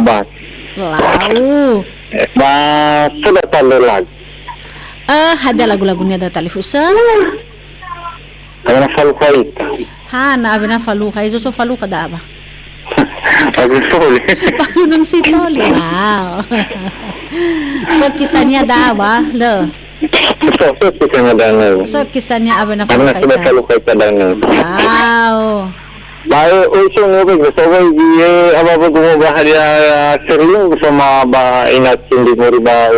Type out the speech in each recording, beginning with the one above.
obat. Lau. Sudah terlalu. Ada lagu-lagunya ada talifusa. Karena selalu kait. Na abina faluka. Iso so faluka da ba? Pag-soli. Pagunong si Toli. Wow. So kisahnya da ba? Lo. So kita ngadana. So kisahnya abina Karena faluka sudah ita. selalu kait kadang. Wow. Baik, usul ngobek bersama dia apa gumubah dia sering sama ba inat hindi mo riba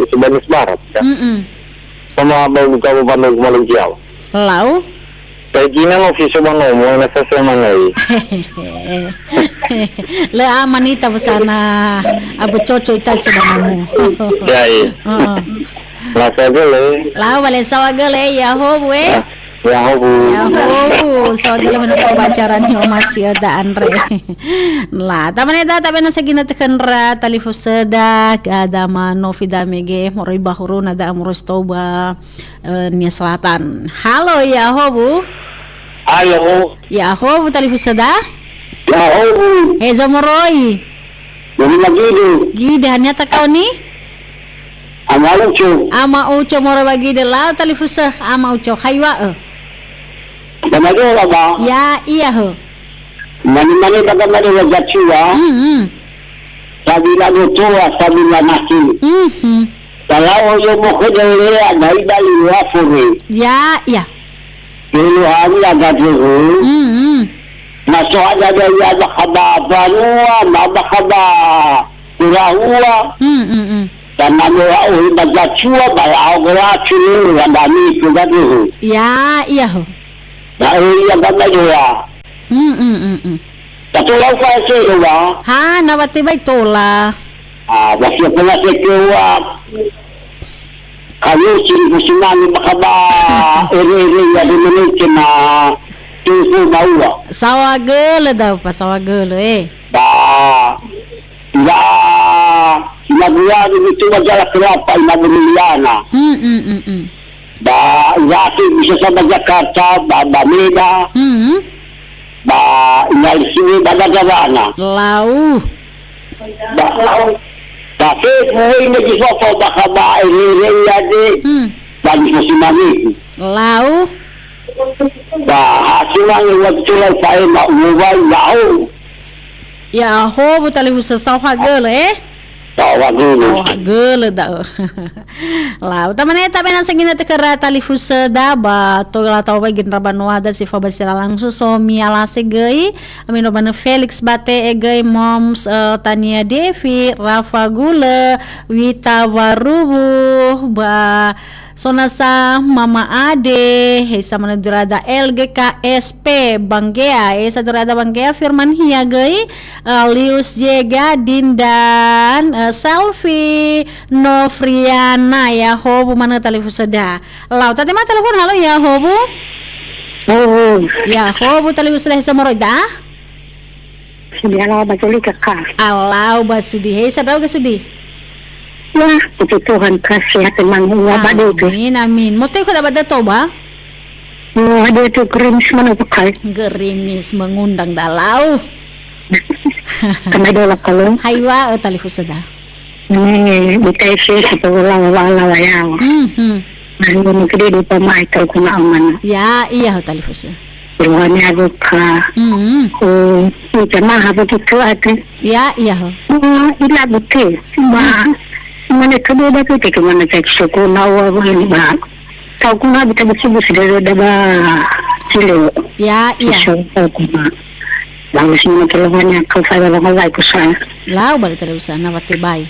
sa Banis Barat. Sama ba buka ba Malaysia. Lau. Kaya ginang ofiso ba no mo nasa semanay. Le amanita busana abu chocho ita sa mo. Dai. Nasa gale. Lau wala sa wagale yaho we. Yaho. So gila man ako bacaran ni Omas da Andre. La, taman ida tabi na sa ginatakan ra talifusada kada mano fidamege moroy bahuro na da amurostoba niya selatan. Halo Yahobu. Halo. Yahobu talifusada. Yaho. Hezo moroy. Dili magido. Gidahannya takaw ni Amalucho. ama ucho moro bagi de la talifusa ama ucho haywa. Damago ba? Ya iya ho. Mani baga mari wajachua. Sabila dotoa sabila nasi. Kalau yo mo khojele adai dali wafure. Ya iya. Dulu hari ada dulu. Masuk ada ya khaba banua, maba khaba kurahua. Karena mau wajachua ba agora chulu ndani kuda dulu. Ya iya ho. Dari yang kata dia. Tapi lau saya sewa. Ha nawati ba itola. Masih pernah sewa. Kayu sini kusinani makaba. Ere ya di Malaysia na. Tusu bawa. Sawagele daw pa sawagele Nagua itu majalah kelapa Indonesia. Yati bisa sama Jakarta, Meda, Inalisini, Bagagavana. Lau. Tapi ini bisa baka ini ada dan musimani. Lau. Hasilnya waktu saya nak mobile lau. Ya ho butalifusa sawagele Sawagele daw. Lau taman tabi na sa ginatagara talifusa da ba to la taw ba ginrabanwada si Fabasira lang so miala segay amino ba na Felix Bate egay moms Tania Devi Rafa Gula Wita Warubu ba sona sa Mama Ade sa manadurada LGKSP Banggea sa durada Banggea Firman Hiagay Lius Jega Dindan Selfie Novriana Yahobu mana telefusada lau tadi mah telepon halo Yahobu Yahobu telefusada sa moroida Sudiala batuli kakak. alau basudi sa daw gasudi Ya, puji Tuhan kesehatan manguwa bade itu. Amin mo tayo ko dapat dato ba Ada itu gerimis mana pakai. gerimis mengundang dalau Kami dola kalau. haywa talifusada Bukai sih setelah wala ya. Lalu negeri di pemai terkena aman. Ya iya talifusa Ruhannya buka. Jemaah begitu ada. ya iya ho Ila betul. Mana kedua batu itu kemana cek suku nawa ini bah. Tahu kuna bisa bersibuk dari daba cilo. ya iya Tahu kuna. Lalu sini teleponnya kau saya lalu lagi saya. lau balik talifusa nawati bay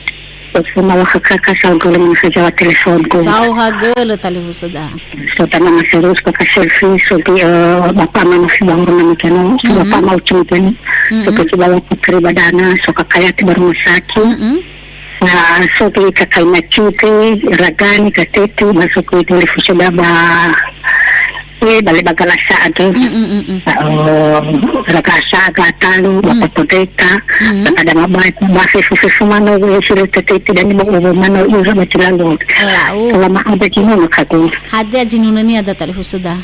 Terus malah kakak kalau dengan sejauh teleponku. sau hagel talifusada So tanah masih terus pakai selfie. So bapak mana masih bangun nama kena. So bapak mau cuma so kecuali putri badana. So kakak baru masaki. So kakak macute ragani katete masuk ke televisi daba. Balik bagalasa aja. Ragasa gatalu bapak poteta. Ada mabat bahasa susu mana sudah katete dan mau mana iya macam lalu. lau Selama ada kini makaku. hada jinuna ni ada talifusada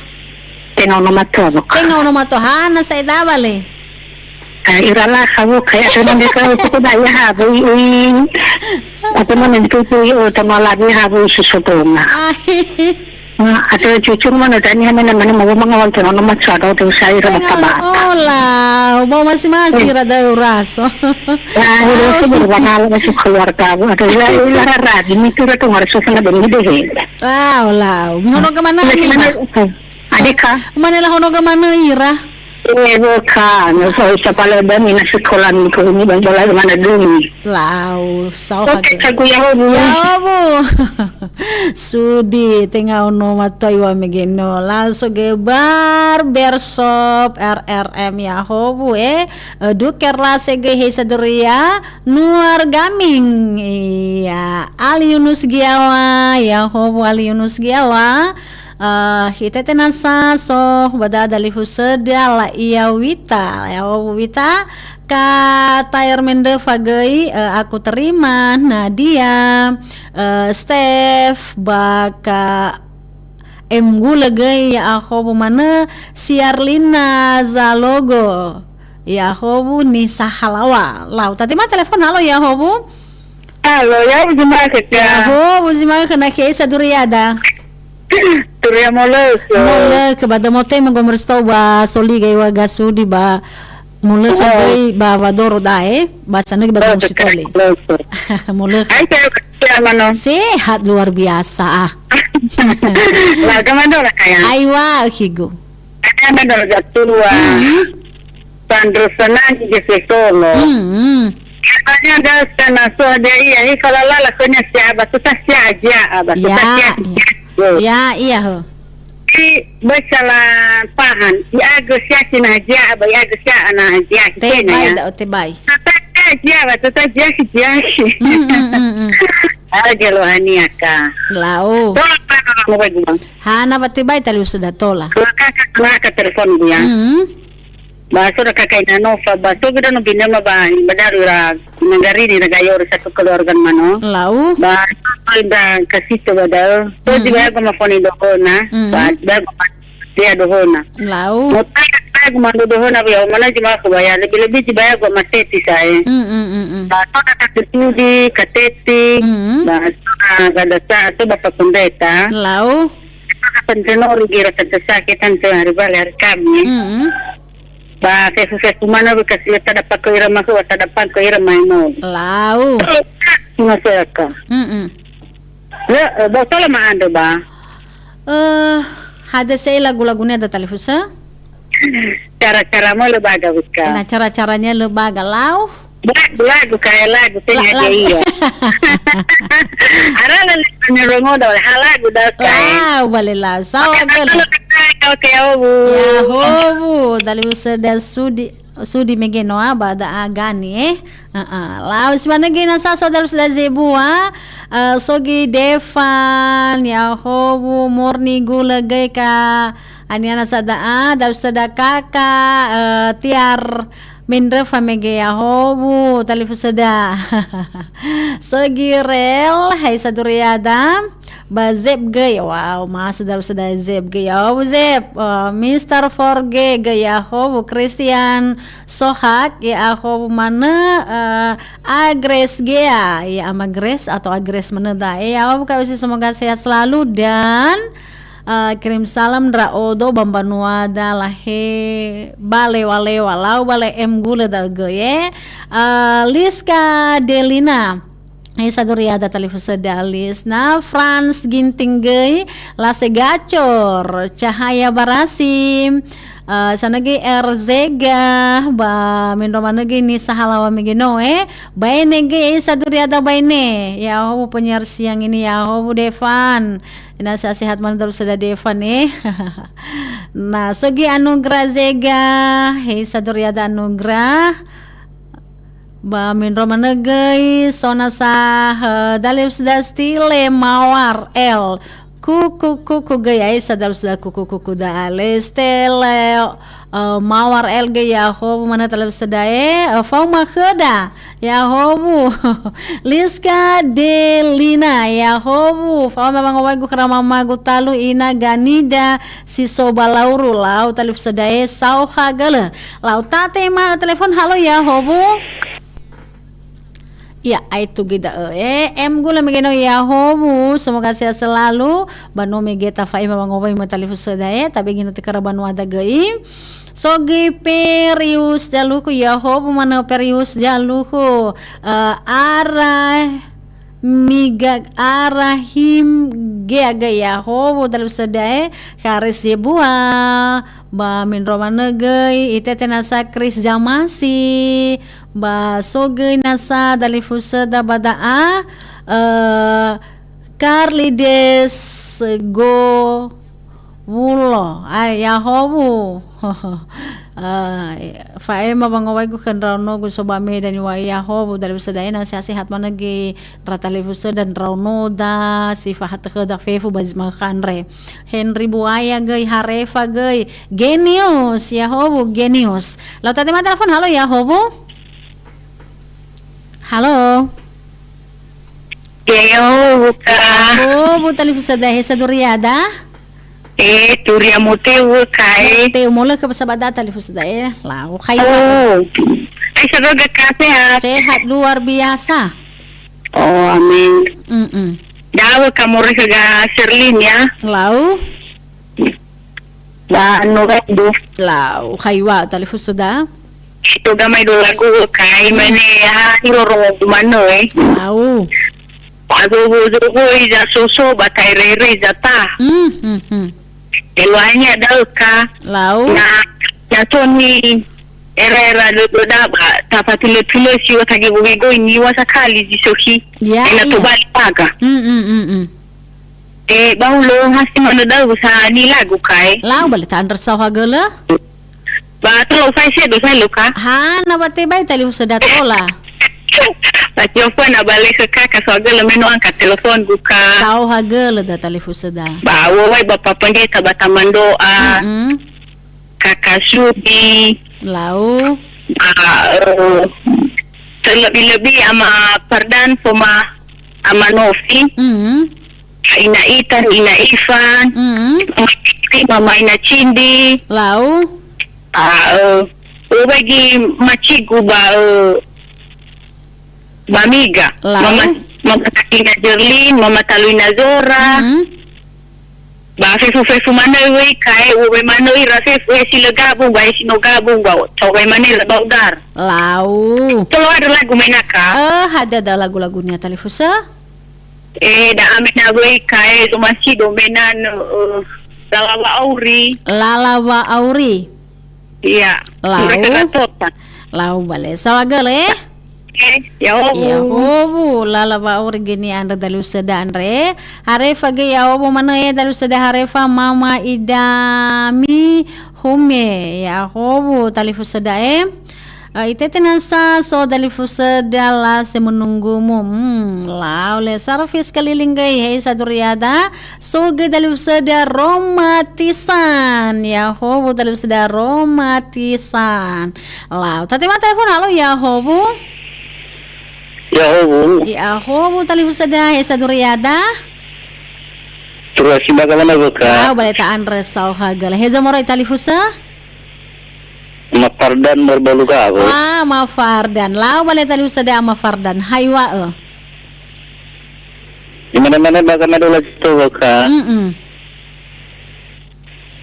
Tengok nama tu apa? tengaw no mato hana sa ida bale Iralah kamu kayak teman dia kalau itu daya habu atau mana itu utama lagi habu sesuatu atau cucu mana tanya mana mau mengawal tuh nama cara tuh saya rasa bata. Oh lah, mau masih rada uraso. Nah, itu berwarna masuk keluarga. Atau ya rara ini tuh tuh harus sana begini deh. Lah, hono ke mana ni? Adika. Mana lah hono ke mana Ira? Bukan, saya pala dami na sekolah ni ko ni bang bola mana dulu. Lau, sao Okay, ka? kagu ya bu. Sudi tengah ono matoy wa megeno langsung ge barbershop RRM ya hobu duker la sege hesadoria nuar gaming ya Ali Yunus Giawa ya hobu Ali Yunus Giawa hitete nasa so badada lifu sedala iya wita ya wita ka tayar mende fagai aku terima Nadia Steph baka emgula gay ya ako mana siarlina zalogo ya hobu ni sahalawa lau tadi mah telepon halo ya hobu Halo ya gimana ya hobu zima kena keisa duriada Turia moles. Mole ke bada mote magomresto ba soli gay wa gasudi ba mole kagay ba vadoro dae ba sana ba gomsitole mole Ay kayo mano. sehat luar biasa Laga mandora kaya. aywa higo Kaya mandora gatua. Pandrosana ni gesetono. Kaya gas kana so ada iya kalau lala kanya siapa tu tak siapa tu tak siapa. ya iya ho Basalah pahan ya agak siapa nak dia apa ya agak siapa nak dia tebay da tebay Tata dia Ada lohani aka. lao hana ba tebay tali sudah tola Kakak telepon dia. Baso na kakay na no fa baso gida no binema ba badaru ra nangari ni nagayor sa keluarga mano lao ba da kasito badal to di ba ko mafoni do na ba ko dia do na lao mutay ko mando do na biya mana di ma ko ba ya lebih di ba ko mateti sa ba to na katudi kateti ba kada sa to ba pakundeta lao pentenor gira sakitan sa hari kami ba kaya kumana kasi tadapat ko irama ko tadapat ko irama mo lao masaya ka ba tala maando ba hada say lagu-lagunya ada telepon sa cara-cara mo lebaga ka nah cara-caranya lebaga lao lagu kaya lagu tanya dia iya arala ni rongo daw halagu daw kaya balila sawa gal ya hobu dali usada sudi megeno bada agani lao simana gina sasa dalu sudah zebu sogi Devan ya hobu morni gula gay ka aniana sada dalu sada kaka tiar Mindre famege ya hobu talifu sada sogi rel hai saduriada bazeb gay wow mas sudah zeb gay oh zeb Mr. Forge gay ya hobu Christian Sohak ya hobu mana agres gaya ya ama Grace atau agres mana da ya hobu kawisi semoga sehat selalu dan kirim salam Raodo Bambanuada lahe bale wale walau bale em gula da goye Liska Delina Saduriada telefon dalis na Franz Ginting gay lase gacor Cahaya Barasim sanagi Erzega ba mindoma nagi ni sahalawa migino baine ge Saduriada baine ya ho penyiar siang ini ya ho Devan inasa sehat man terus sudah Devan nah segi anugerah Zega Saduriada anugerah ba mindoma nagi sona sah dalif sudah stile mawar el kuku gaya sadal sudah kuku da alestele mawar elge ya hobu mana talab sedae fauma kheda ya hobu Liska Delina ya hobu fauma bangowagu karama magu talu ina ganida siso balauru lau talab sedae sau hagala lau tate ma telepon halo ya hobu. Ya, itu kita gula megeno ya hobu semoga sehat selalu banu megeta fai mangowai matalifus sedae tapi gino tikara banu ada gai sogi perius jaluku ya hobu mana perius jaluku arah migag arahim geaga ya hobu dalam sedae karis buah ba min romana gai itete nasa kris jamasi ba soge nasa dalifus da badaa Carlides go wulo ay ya hobu fae mabangaway ko kan rauno gusto ba me dan wa ya hobu dalifus sedae na sehat managi ratalifus dan rauno da si fahat da fefu bazma kanre Henry Buaya gay harefa gay genius ya hobu genius lalu tadi mah telepon halo ya hobu. Halo. Yo, buka. Oh, bu talifus sedae saduriada. Turia mote bukai. Teu mula ke pesabada talifus sedae. Lau kayu. Oh. Ay sadoga sehat. Sehat luar biasa. Oh, amin. Dawa kamu rega Sherlyn ya. Lau. Ba anu do. Lau kaywa talifus sedae. Ito gamay do lagu kay mane ha hiroro mano Lau. Pago iza soso batay rere zata. Elwanya daw ka. Lau. Na toni era do daba tapatile pile si watagi bugigo ni wasakali jisoki. Ya. Ina tubali paga. Baulo hasi mana daw sa nilagu kay. Lau balitaan rasaw hagala. Ba tolo fai se do sa luka. Ha na batibay talifus sedae tola. Pati ako na balik ka kaswagala meno angkat telepon buka. Tau hagala da talifus sedae. Ba wawai bapak pandai tabatamando kakak Subi. Lau. Terlebih-lebih ama Pardan sama ama Novi. Ina Itan, Ina Ivan. Mama Ina Cindi. Lau. Bagi macigu Bamiga, Mama Takina Jerlin, Mama Taluina Zora, ba fefu mana we kai we mana we rase we sila gabung ba sino gabung ba coba mana baudar. Lau. Kalau ada lagu menaka? Ada lagu-lagunya Talifusa. Da amin we kai do masih domenan Lalawa Auri. Lalawa Auri. Iya. Lau bale sawagale. Ya hobu Lalawa Auri gini anda dalu seda andre. Harefa ge ya hobu mana ya dalu seda harefa mama idami hume ya hobu Talifusa dae. Itete nasa so Talifusa dala semenunggumu lau le sarfis keliling gay hei saduriada so ge Talifusa da romatisan ya hobu Talifusa da romatisan lau tati ma telepon halo ya hobu ya hobu Talifusa da hei saduriada terus bagaimana buka lau baletaan resau hagal heja morai Talifusa Mafardan berbaluga aku. Mafardan. Lau balik tadi usada Mafardan. Haywa Di mana-mana bagaimana dulu itu buka.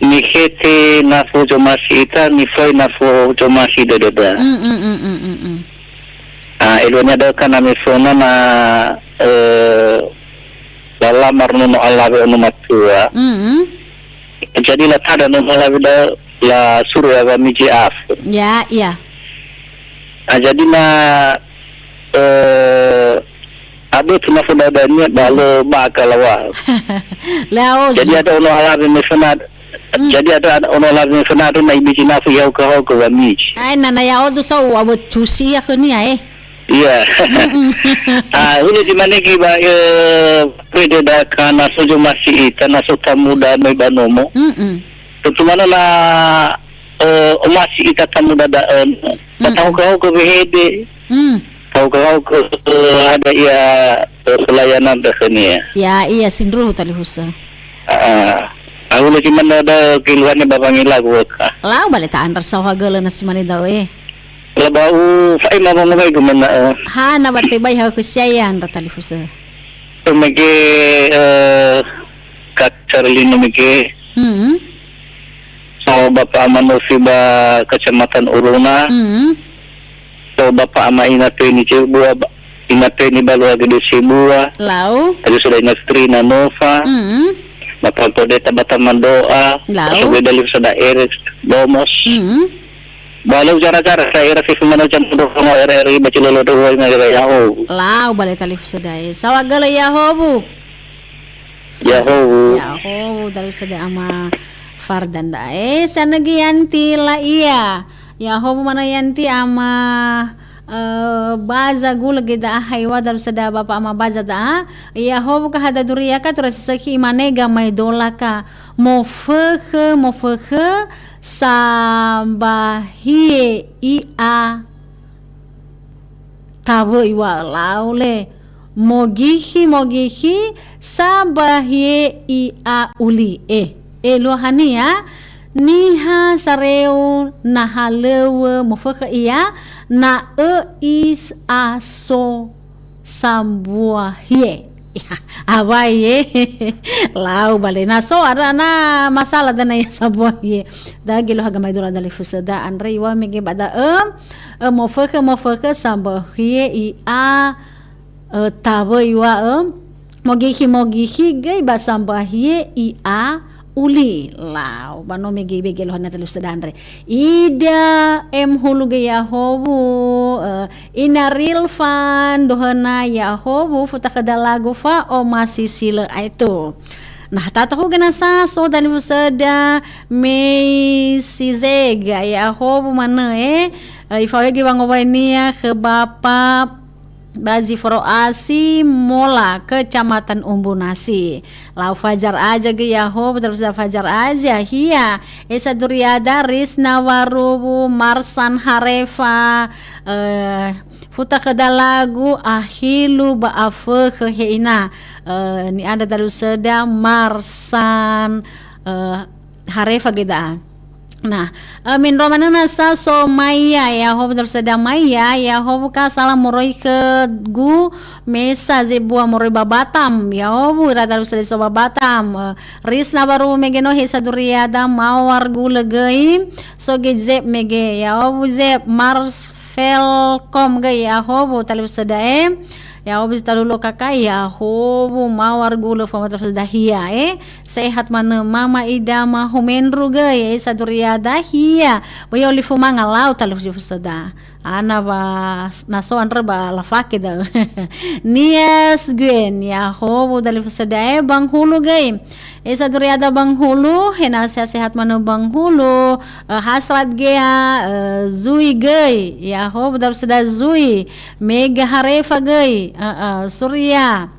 Ni hete nafu jomasi ita ni foi nafu jomasi dododa. Elunya ada kan nami fona na dalam marnuno Allah be onu matua. Jadi lah tada nu Allah be la suruh apa miji af. Ya, iya. Jadi na ada tuna fudadanya balo bakalawa. Jadi ada ono halal mesenat. Jadi ada ono halal mesenat na ibiji na fu yau ka ko wa miji. Ai nana ya odu so wa tusi ya kuni ya Iya. Ini di mana ki ba pwede da kana sujo masih ita na suta muda may banomo. Tutumana na masih ita tamuda daan. Patau kau ke BHD. Tahu kau ke ada ya pelayanan dasarnya. Ya iya sindro tali husa. Aku lagi mana ada kiluannya bapak ngilagu ka. Lau balik taan rasaw hagala na si mani daw Labau fai mabangay gumana. Ha na batibay ha kusyayan ratali husa. Mege Kak Charlene mege. So Bapak Manusiba Kecamatan Uruna. So Bapak Ama Inate ni Cibua, Inate ni Balua Gede Cibua. Lau. Ada sudah Nastri Nova. Bapak Podeta Bataman Doa. Lau. So Beda Lip Sada Erik Domos. Balau cara-cara saya rasa semana jam doa RRI baca lolo doa ngajar Yahoo. Lau balik tali husa dai. Sawagala Yahoo. Yahoo. Yahoo dari sada ama Fardan dae sana giyanti la iya. Yahoo mana yanti ama baza gula gida haywa dar sada bapa ama baza da Yahoo ka hada duriya ka terus saki manega may dola ka mo fekhe sambahi ia tabo iwa laule mogihi sambahi ia uli lohania niha sareu nahalewe mofaka iya na is aso sambuahie abaye lau bale na so ada na masalah dana ya sambuahie dagilo hagamay dola dali fusada andre iwa mege bada mofaka sambuahie ia tabo iwa mogihi gay basambahie ia uli lau bano megi begelo hana telus dandre ida hulu ge Yahobu inaril fan dohana Yahobu futa kadalagu fa o masih sila itu nah tatahu ganasa so dali usada me sizega Yahobu mana ifawe ge wangowainia ke bapa Bazi Foroasi Mola Kecamatan Umbunasi lau fajar aja ge Yahoo terus fajar aja hiya esa duriada Risna Warubu Marsan Harefa futa kedalagu ahilu baafe keheina ni ada dalu seda Marsan Harefa geda. Nah, min romana nasa so maya Yahoo berseda maya Yahoo ka salah moroi ke gu mesa zebua moroi babatam Yahoo rada berseda so babatam risna baru megeno hesa duriada mawar gu legei so gezep mege Yahoo zep marfelkom ge Yahoo tali berseda Yahoo bisa dulu kakak Yahoo mawar gula famata dahia sehat mana mama ida ma humenru ge saduriada hia boyo lifu manga lau talif sada ana ba naso anre ba lafake da nias guen Yahoo dalif sada bang hulu ge saduriada bang hulu hena sehat mana bang hulu hasrat ge zui ge Yahoo dalif sada zui mega harefa ge Surya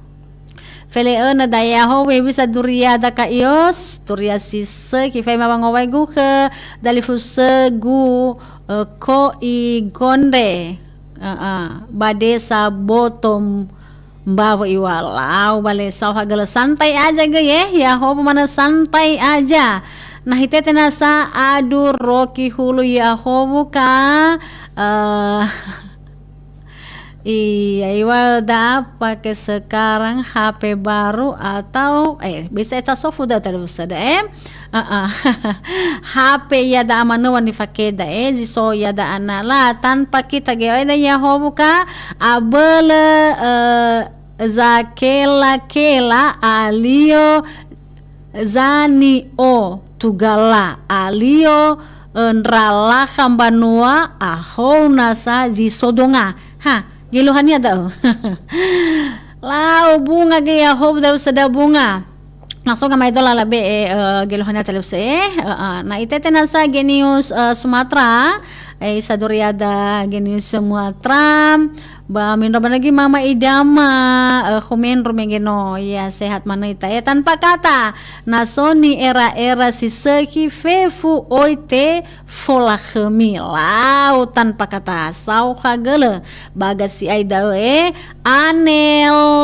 Feleona da Yahoo bisa duria da ka ios duria sise kifai mabangowai gu ke dalifuse gu ko i gonde badesa bottom bawa iwalau bale saw hagala santai aja ge Yahoo mana santai aja nah hitete nasa adur roki hulu Yahoo ka iya iwa da pakai sekarang HP baru atau bisa eta sofu da terus ada HP ya da amanuan dipake da so ya da anala tanpa kita ge da Yahoo ka abele zakela alio zani o tugala alio nrala kambanua aho nasa zisodonga giluhannya dah lau bunga ge Yahoo dalu sada bunga langsung gamay dola labi gelohana teluse na itete nasa genius Sumatera sa Duriada genius Sumatera ba minro ba nagi mama idama kumen rumengeno ya sehat mana ita tanpa kata nasoni era si seki fefu oite fola khemilau tanpa kata sau kagele baga si aida anel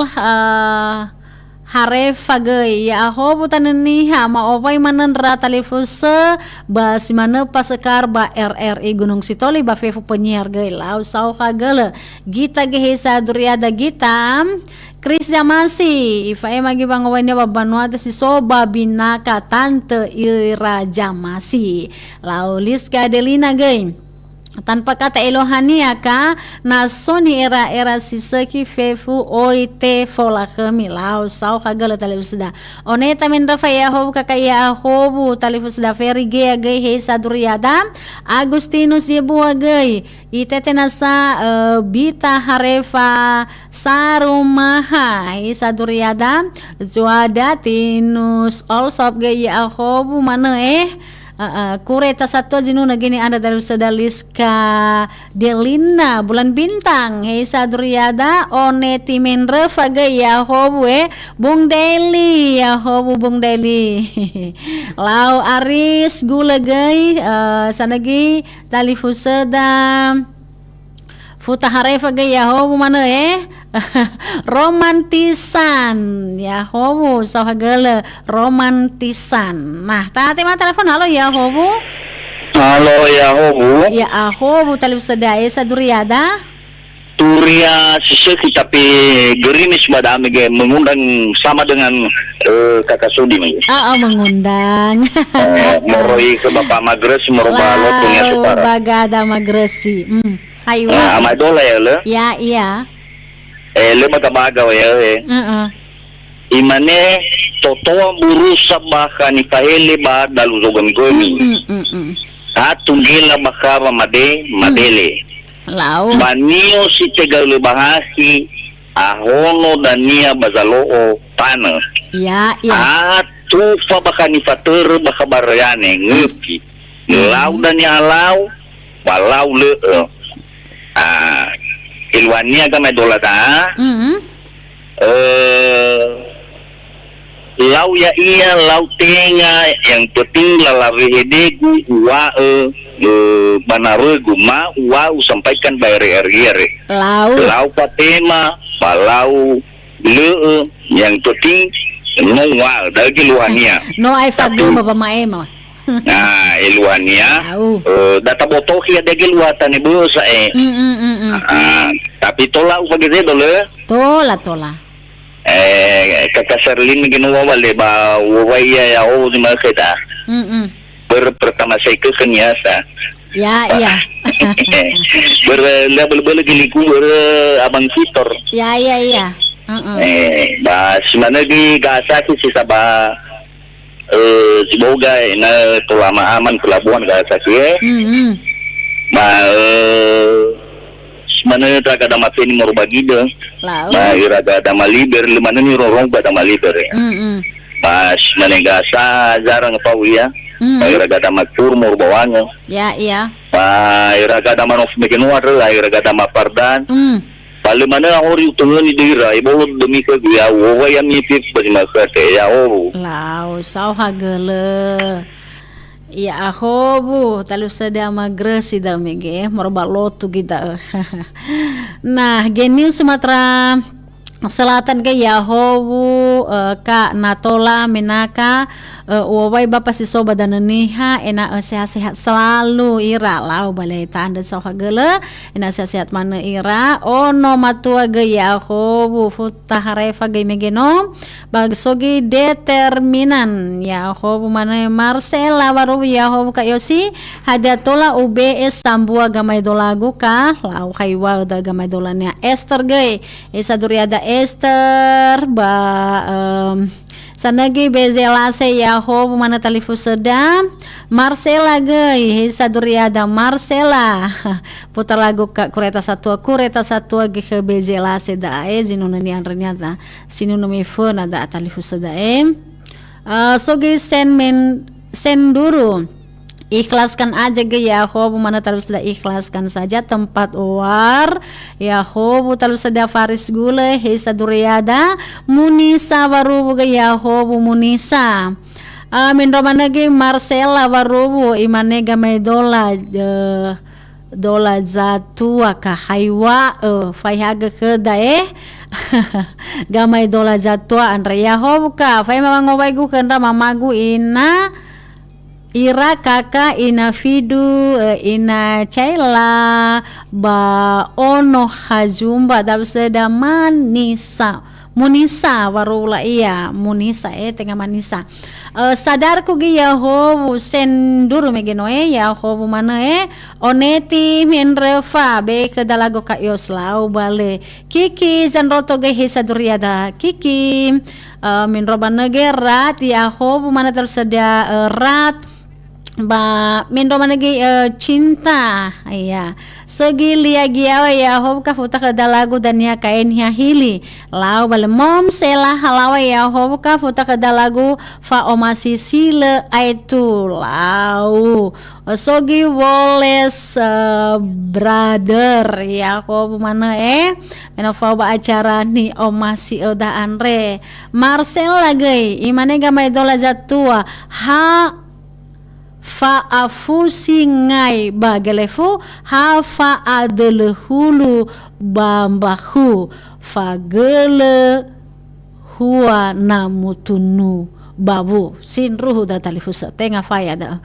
Harefa gay ya ho butan ni ha maopay manan ra talifuse ba si mana pasekar ba RRI Gunung Sitoli ba fefu penyiar gay lau sau kagele gita gehe sa Duriada gita Chris Jamasi ifa magi bangawannya ba Banuada si soba binaka tante Ira Jamasi lau Liska Adelina gay tanpa kata elohania ka nasoni era siseki fefu oite fola kemilau sau kagala talifusda oneta men rafa ya hobu kakaya hobu talifusda feri ge gai he Saduriada Agustinus yebu gai itete nasa bita harefa sarumaha he Saduriada juada tinus also gai ya hobu mana kureta satu jinu nagini anda dari Sedaliska Delina bulan bintang Heisa Duriada oneti menre faga ya hobu Bung Deli ya hobu Bung Deli lau aris gula gay sanagi talifuseda futa harefa gaya hobu mana romantisan ya hobu sahagala romantisan nah tadi mah telepon halo ya hobu ya hobu talifuseda Esa Duriada Turia siseki tapi gerimis madami ge mengundang sama dengan kakak Sudi mengundang moroi ke Bapak Magres merubah lotunya supara bagada Magresi ayo amadola ya le ya iya le magabaga ya imane totoa burusa baka ni kahele ba dalu zogam gomi tunggila baka madele lau manio si tegalu bahasi ahono dania bazaloo tana ya tufa baka ni fater baka barayane ngupi lau dania lau walau le ilwania kami dolata lau ya iya lau tenga yang penting lalawe hedegu wa banaregu ma wa sampaikan bayar lau patema balau le yang penting no wa dari luania no ai fagde bapa maema eluania data botohi ada geluatan ibu saya tapi tolak upagede dole tola kakak Serlin ginawa wale ba wawaya ya o di makita pertama saya ke kenyasa ya level giliku abang sitor ya ba simana di gasa si saba semoga ina kelama aman pelabuhan gasa sih mana tak ada mateni morubagi deh iraga ada maliber mana ni rorong pada maliber pas mana gasa jarang tahu ya iraga ada matur morubawanya ya iraga ada manof mekenuar iraga ada mapardan paling mana ori utungan ni dira ibo demi ke ya wo ya mi pip bagi makate ya o lau sau hagele ya ahobu talusada Magresi da mege morba lotu kita nah geni Sumatera Selatan ke Yahobu Kak Natola Menaka wawai bapak si soba dan niha enak sehat-sehat selalu ira lau balai tanda sahagele enak sehat-sehat mana ira ono matua ge Yahobu futaharefa ge megeno bagsogi determinan Yahobu mana Marcela baru Yahobu Kak Yosi hadatola UBS sambua gamai dolagu ka lau kaiwa da gamai dolanya Esther ge Esa Duriada Esther ba sanagi bezelase Yahobu mana talifuseda Marcela gay Hisa Duriada Marcela putar lagu Kak kureta satu ge ke bezelase da zinuna ni anrenya da sinunu me fona da talifuseda Sogi senduru ikhlaskan aja ge Yahobu, mana terus sudah ikhlaskan saja tempat war Yahobu, terus sudah Faris Gule Hisa Duriada Munisa baru ge Yahobu Munisa amin romana ge Marcela baru imanega Medola dola zatua ka haiwa faihaga ke dae gamay dola zatua andre Yahobu ka fai mangowai gu kendra mamagu ina Ira kaka ina fidu ina Chaila ba ono hajumba dal seda Munisa warula iya Munisa tengah manisa sadarku gi Yahobu senduru megeno Yahobu mana oneti menrefa be ke dalago ka yoslau bale kiki zanroto ge hisa duriada kiki min robana ge rat Yahobu mana tersedia rat ba mendo managi cinta iya sogi lia giawa Yahobu ka futa ka dalagu dan ya kain ya hili lau bale mom sela halawa Yahobu ka futa ka dalagu fa omasi sile aitu lau sogi woles brother Yahobu mana mena fa ba acara ni omasi oda andre Marcel lagi imane gamay dola zatua ha fa afusi ngai bagelefu ha fa adelehulu bambahu fa gele huwa namutunu babu sin ruhu da talifusa tenga faya da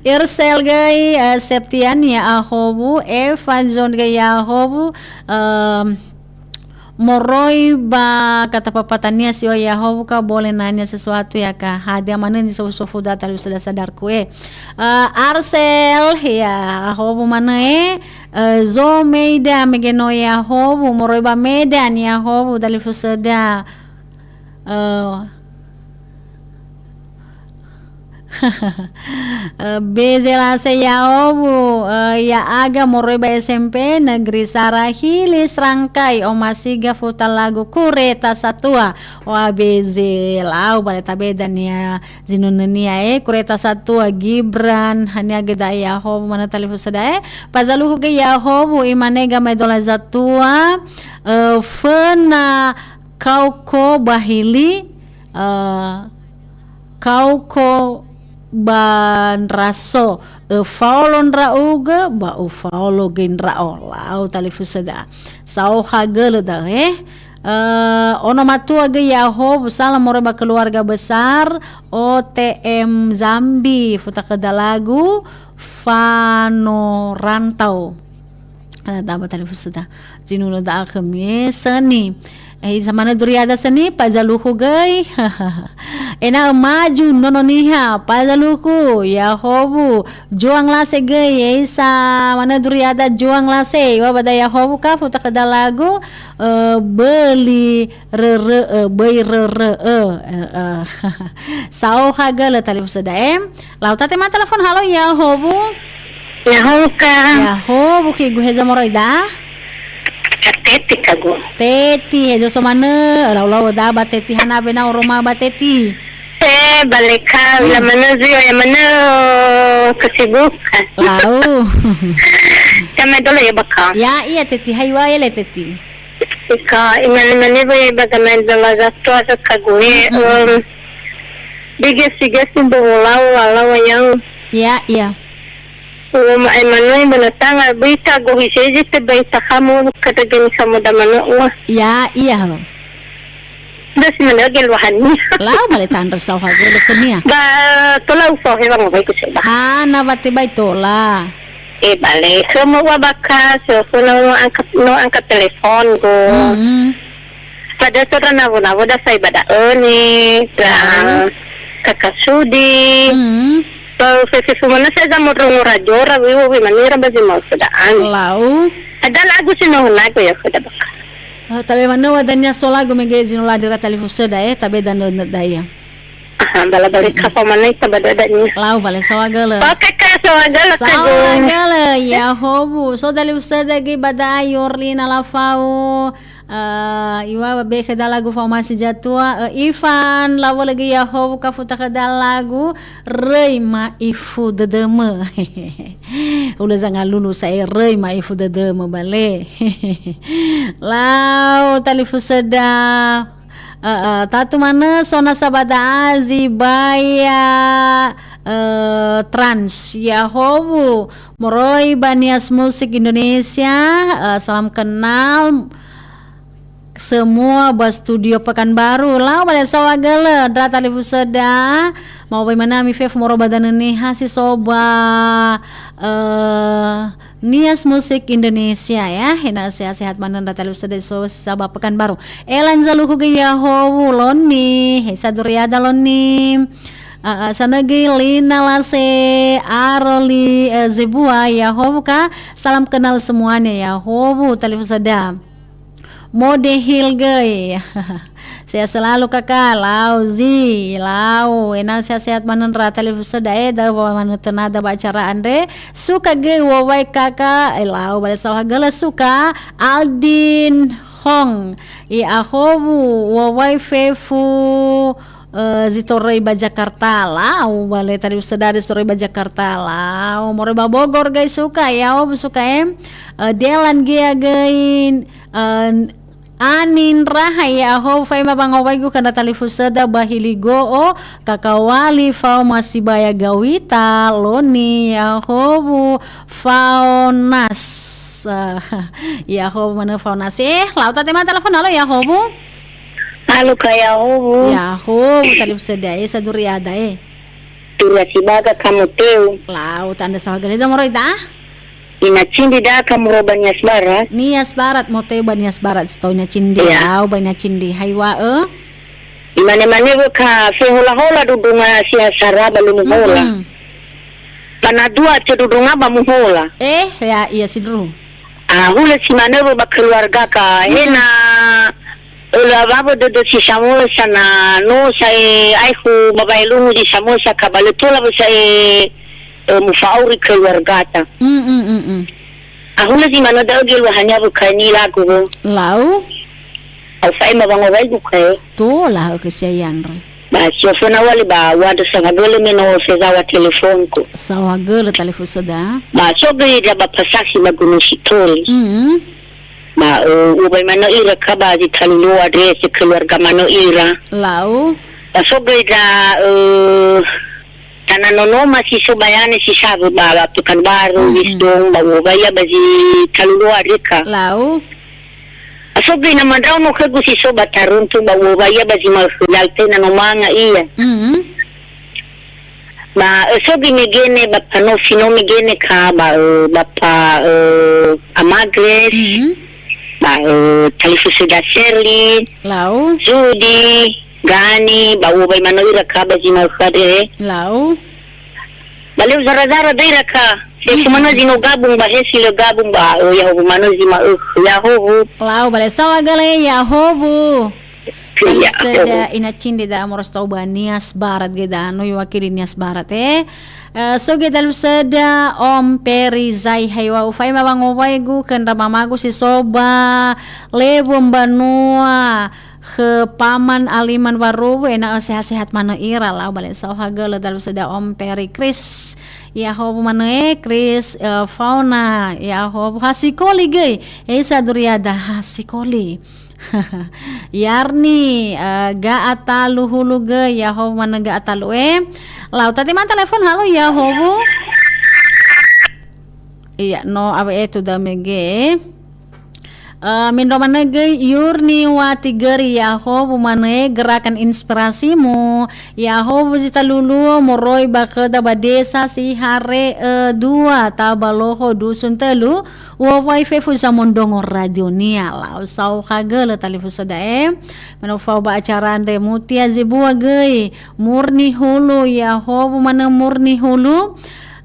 Irsel gai Septian ya Yahobu Evanzon gai Yahobu moroi ba kata papatania si Yahobu ka boleh nanya sesuatu ya ka hadiah mana ni sofu data lu sudah sadar kue Arsel ya Yahobu mana zo meida megeno Yahobu moroi ba medan Yahobu dali fusada Bezela se Yahobu ya aga moreba SMP negeri Sarahilis rangkai omasiga futa lagu kureta satua wa bezela baleta bedan ya zinunenia kureta satua Gibran hanya geda Yahobu mana talifu sada pazaluhu ge Yahobu imanega medola zatua fena kauko bahili kauko ban raso faulon rauga ba faulo gen rao lau talifusada sau hagel da ono matua ge Yahobu salam moreba keluarga besar OTM Zambi futa kedalagu Fano Rantau ada talifusada jinuna da akhmi seni zamana duriada seni pazaluku gai ena maju nononiha pazaluku Yahobu juang lase gai sa mana duriada juang lase wa bada Yahobu ka futa kedalagu beli rere bei rere sao hagala talif sedaem lauta tema telepon halo Yahobu Yahobu ki gu heza moroida Teti kago. Teti hejo somane law da bateti hanabe na roma bateti. Baleka bila mana zio ya mana kesibukan. Lau. Kami dulu ya baka. Ya iya teti haywa ya le teti. Ika imani boy bagaimana dulu jatuh asa kago bigas law yang ya iya. Emanoy manatang berita gohiseje te berita kamu katagin kamu damano ya iya das managel wahani la balita andar saw ha gele kenia ba tola uso hebang bay ko seba ha na bati bay tola bale semua wabaka so no angkat telepon go pada sora na wada sai bada oni kakasudi Fesi sumana saya jamu rongo rajora wiwo manira basi mau sedaan. Lau. Ada lagu sinohna ko ya kada baka. Tabe mana wadanya solagu megezi no ladira talifu seda tabe dan daya. Bala ka pa manay tabadadanya. Lau bale sawagala. Okay ka sawagala ka. Sawagala Yahobu so dali usada gi badai orlina lafau Iwa babe kada lagu formasi jatua Ivan lawa lagi Yahoo kafuta kada lagu rei ma ifu dedeme. Ulah jangan lulu saya rei ma ifu dedeme bale. Lau talifu seda tatu mana sona sabada azi baya trans Yahoo moroi banias musik Indonesia salam kenal semua bas studio Pekanbaru lah pada sawagala data lifu seda mau bagaimana mi fef moro badan ini hasi soba nias musik Indonesia ya hina sehat-sehat mana data lifu seda so sabab Pekanbaru elan zaluhu ge Yahoo loni hesa duriada loni sanagi Lina Lase Aroli Zebua Yahoo ka salam kenal semuanya Yahoo talifu seda mode hilgay saya selalu kakak lau enak sehat manen rata lifu sedai da mana tenada bacara andre suka ge wawai kakak lau pada sawah gala suka Aldin Hong ahobu wawai fefu Zitorei Jakarta lau bale tadi sedari Zitorei Jakarta lau more Bogor guys suka ya suka Delan gia gain Anin rahaya ho fay mabangaway ko kana talifu sada bahiligo o kakawali fao masibaya gawita loni yahobu faunas yahobu mana faunas lauta tema telepon halo yahobu Halo kaya Yahobu. Yahobu talifu sada saduriada Tura sibaga kamu teu. Lauta anda sawagale zamoroida Inachindi da kamu roba Nias Barat. Nias Barat mau teu Nias Barat setaunya cindi au banyak cindi haywa Imane-mane ka fehula-hula dudunga siya saraba lumuhula. Panadua ce dudunga ba muhula. Ya iya sidru. Hula si mane ba keluarga ka hena ula babo dodo si samosa na no sai aihu babailungu di samosa ka baletula ba sai mufauri keluarga ta. Ahula si mano daw gil hanya bukani lagu. Lau? Au fai mabangaway bukai. To lau kesayang re. Ba sofona wali ba wado sanga dole meno fezawa telefon ko. Sawa gele telepon soda. Ba sobe dia ba pasaki maguno sitoli. Ba ubay mano ira ka ba di kalulu adres keluarga mano ira. Lau? Ba sobe da tananono masih sobayane si sabu ba Pekanbaru wisdom ba ubaya ba di kalulu adreka. Lau? Sobe na mandraw no kagu si soba taruntu ba ubaya ba di mahudalte na nomanga iya. Ba sobe migene ba pano sino migene ka ba pa Amagres. Ba talifu sudah Shirley. Lau? Judy, Gani, ba ubay mano ira ka ba di mahudade. Lau? Baliw zara-zara dira ka. Kasi mano zino gabung ba silo gabung ba Yahobu mano zima Yahobu. Lau bale sawa gale Yahobu. Ya. Sada inachindi da amoros tau ba Nias Barat geda no wakili Nias Barat so geda sada Om Peri Zai haywa ufay mabangoway gu kanda mamagu si soba lebom banua ke paman aliman waru ena sehat-sehat mana ira lah balik sawah gala dalam sada Om Peri Chris Yahobu mana Chris fauna Yahobu hasikoli gay saduriada hasikoli Yarni ga atalu hulu ge Yahobu mana ga atalu lau tadi man telepon halo Yahobu iya no awe itu da mege Mindo mana ge Yurni wati geri Yahobu mana gerakan inspirasimu Yahobu zita lulu moroi bakeda badesa si hare dua tabaloho dusun telu wawai fefu samondongo radio nia lau sau kagele talifu sodae manofau ba acara ande mutia zebua ge murni hulu Yahobu mana murni hulu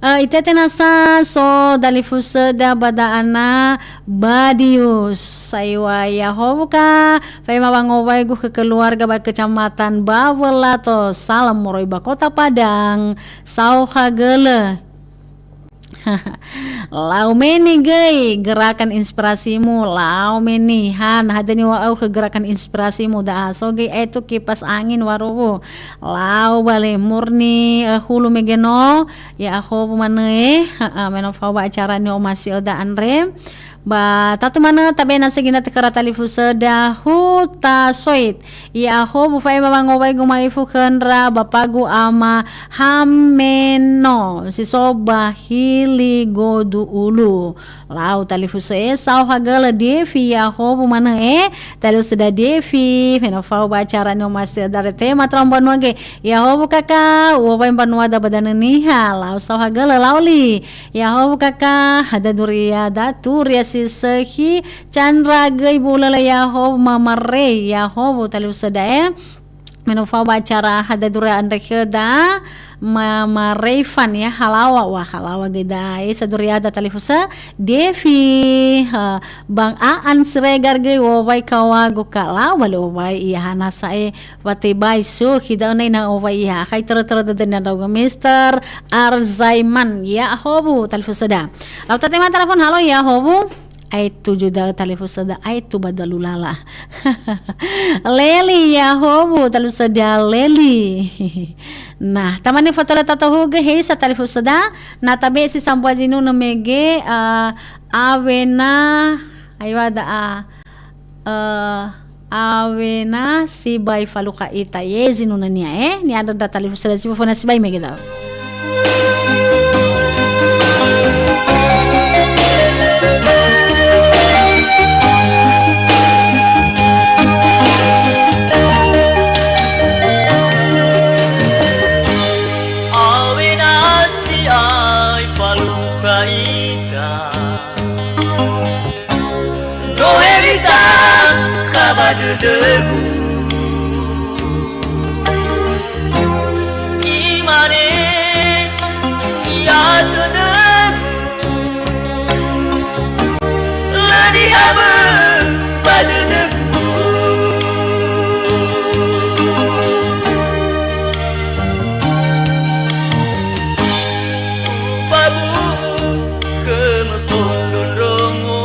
itete nasa so dalifu seda badaana badius saywa Yahobu ka fay mabangoway gu ke keluarga ba kecamatan Bawelato salam moroi ba kota Padang sau kagele Lau meni gay gerakan inspirasimu, lau meni han hadani wa ke gerakan inspirasimu dah so gay itu kipas angin warubu lau bale murni hulu megeno ya aku pemane menova acara ni masih ada andre ba tatu mana tabe na segina tekara talifu seda huta soit ya ho bu fai mama ngowai gumai fu kendra bapagu ama hameno si soba hili godu ulu lau talifu se sau hagala devi ya ho bu mana talifu seda devi menova acara no masih dari tema trombon wage ya ho bu kaka wo banua da badana niha lau sau hagala lauli ya ho bu kaka ada duria daturia sehi Chandra gay bulala yaho mamare yaho talu sada menova acara hada dura andre keda mama Revan ya halawa geda saduriada talifusa Devi Bang Aan Siregar gay wawai kawago kala wala wawai iya hanasa wate bai so hida na wawai iya kay tara na daw Mr. Arzaiman ya hobu talifusa da law tatema telepon halo ya hobu ay tujuh dah telefon sada ay tu badalulala Leli ya hobu talu sada Leli nah tamani foto la tatohuge hei sa telefon sada na tabe si sambuazinu namege avena aywada avena si bay faluka ita yezinu nania ni ada da telefon sada si fona si bay mege daw debu imane ya debu ladi abu pada debu babu kemepondon rongo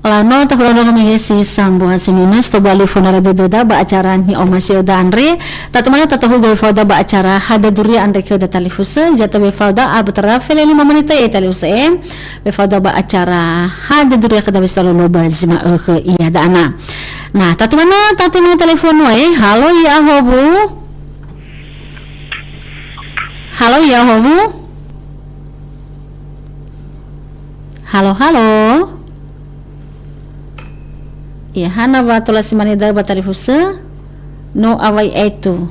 Lano tahulah kami si sambuhan sinina sto bali funara deda ba acara ni omasio danre tatumana tatahu gay fauda ba acara hada duri andre ke datalifusa jata be fauda abtara fele 5 menit e talifuse be fauda ba acara hada duri ke dabista lo ba zima ke iya dana. Nah tatumana tatimana telepon wae halo ya hobu. Halo ya hobu. Halo. Ya hana batula simanida batalifusa no away etu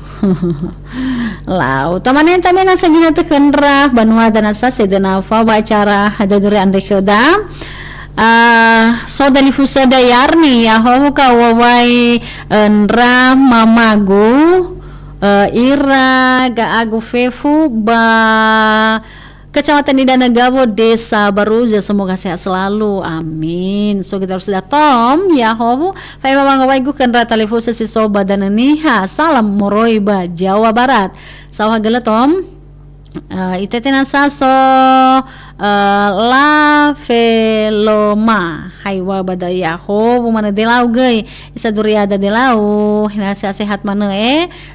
lau tamane tamena sagina tekenra banua dana sa sedena fa bacara hada dure andre khoda so dalifusa dayarni ya ho ka wawai nra mamagu ira ga agu fefu ba Kecamatan di Danagabo, Desa Baruja, semoga sehat selalu, amin. So kita harus Tom, ya hobu, fai mamang waigu kendra telefusa si soba dan niha, salam Moroiba, Jawa Barat. Sawah gela Tom, itetina saso la veloma, haiwa badaya hobu mana delau gay, isa duriada delau, nasi sehat mana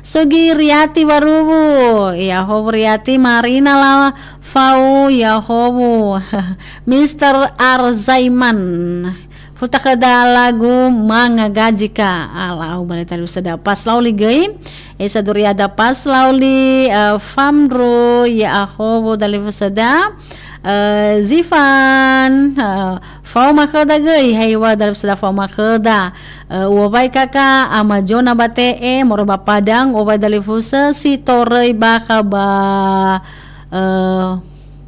sogi riati barubu, ya hobu riati marina la Fau Yahobu Mr. Arzaiman Futakada lagu mangagajika alau balita lu sada pas lauli gay esa duriada pas lauli famdro Yahobu dalifu sada Zifan Fau makada gay haywa dalifu sada fau makada wabai kaka ama jona bate moroba padang wabai dalifu si torei bakaba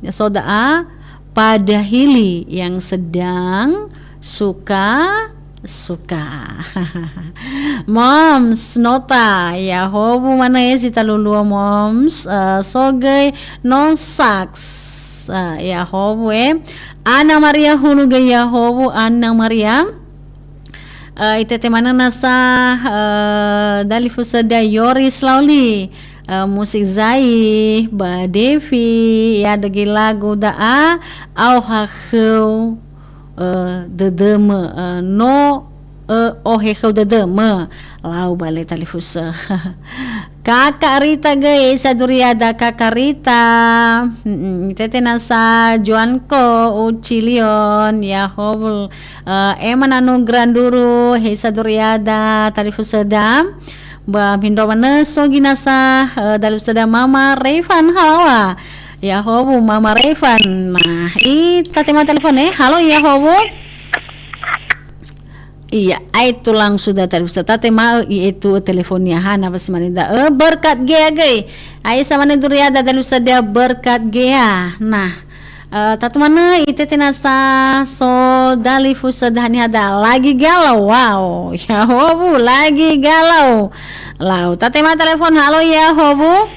soda pada hili yang sedang suka moms nota ya hobu mana si talulua moms sogai non saks ya hobu Ana Maria hulu ya hobu Ana Maria itete mana nasa dalifusada Yoris Lauli musik Zai ba Devi ya dagi lagu daa au hakheu dedeme no ohekeu dedeme lau bale talifusa Kakak Rita guys saduriada Kakak Rita tete nasa Juanko Ucilion ya hobul eman anu granduru he saduriada talifusa dam ba pindo mana so ginasa dalu sada Mama Revan halawa ya hobu Mama Revan nah tema telepon halo ya hobu iya itu langsung datang tate mau itu teleponnya hana pas manida berkat gea gay ai sama neduriada dalu sada berkat gea nah tatu mana ite tinasa so dalifu sedahani ada lagi galau wow ya hobu lagi galau lau tatema telepon halo ya hobu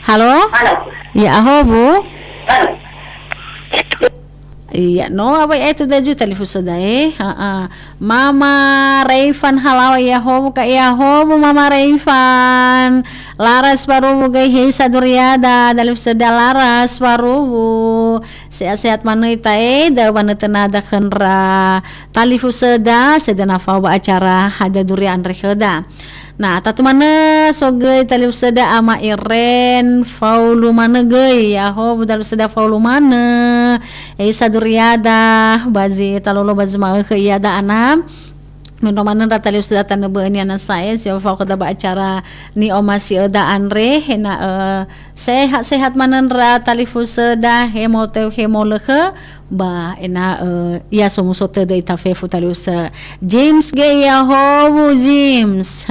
halo ya hobu iya no apa itu daju telepon sedai Mama Revan halawa ya hobu ka ya hobu Mama Revan laras baru gay hesa duriada dalif seda laras baru sehat-sehat mana ita da mana tenada kenra talifu seda nafa ba acara hada duri andre kheda nah tatu mana soge talif seda ama Iren faulu mana gay ya hobu dalif seda faulu mana hesa duriada bazi talolo bazi ma ke iada anam Menomanan ratali sudah tanda beani anak saya siapa kada ba acara ni omasi oda andre hena sehat manan ratali fuseda hemote hemoleke ba ena ya somusote de itafe futali usa James Gaya hobu James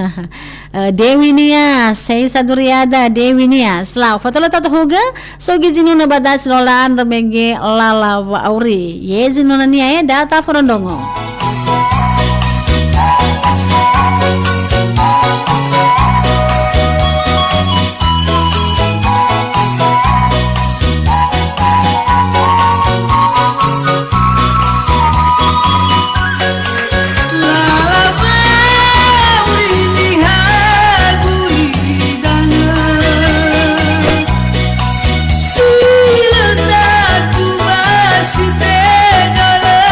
Dewi Nia sei saduriada Dewi Nia slaw fotola tatahuga sogi jinuna badas lolaan remege lala wa auri ye jinuna nia data forondongo Si letakku masih tegala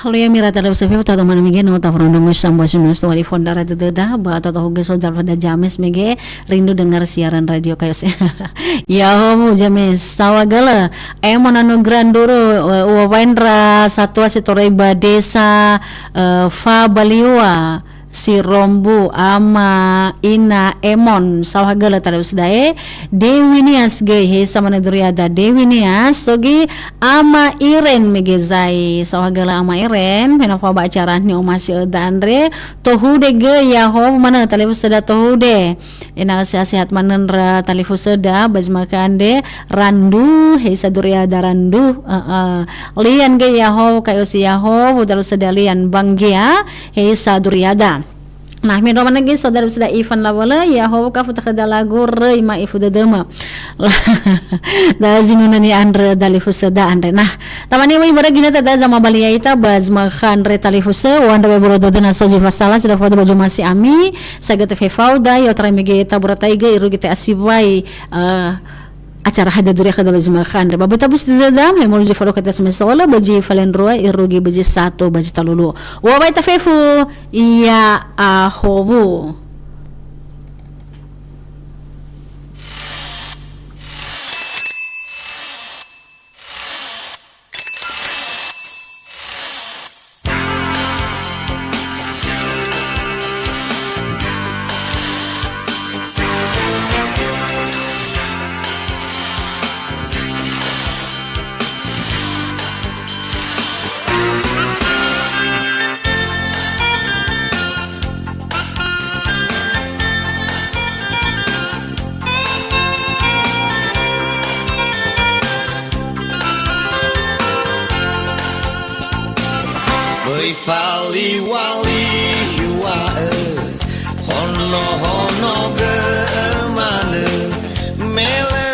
Halo ya mira tada usaha tata mana mege no ta frondo musam basunus to wali fondara deda ba ta hoge sodar pada james mege rindu dengar siaran radio kayo ya homo james sawagala monano grandoro wawendra satwa sitoreba desa fa baliwa si Rombu ama ina Emon sawagala tada usdae Dewi Nias ge he sama neduriada Dewi Nias sogi ama Iren megezai sawagala ama Iren penofa ba acara ni omasi dandre tohude ge ya ho mana talifus seda tohude ina sehat manenra talifus seda bazmakande randu he saduriada randu lian ge ya ho kayo si ya ho budal seda lian banggia he saduriada. Nah, min roman lagi saudara sudah Ivan lawala ya ho ka futa kada lagu re ma ifu dedema. Da zinuna ni andre dalifusa da andre. Nah, tamani wi bara gina tada zama balia ita baz makhan re talifusa wanda be boro dodana soji fasala sida fodo baju masih ami sagate fe fauda yo tra mege ita buratai ge iru gite asibai acara hada duri kada bazma khan reba betabus dadam he molu jefalo kata semesola baji falen roa irugi baji satu baji talulu wa baita fefu iya ahobu Fali wali wae hono hono ge mane mele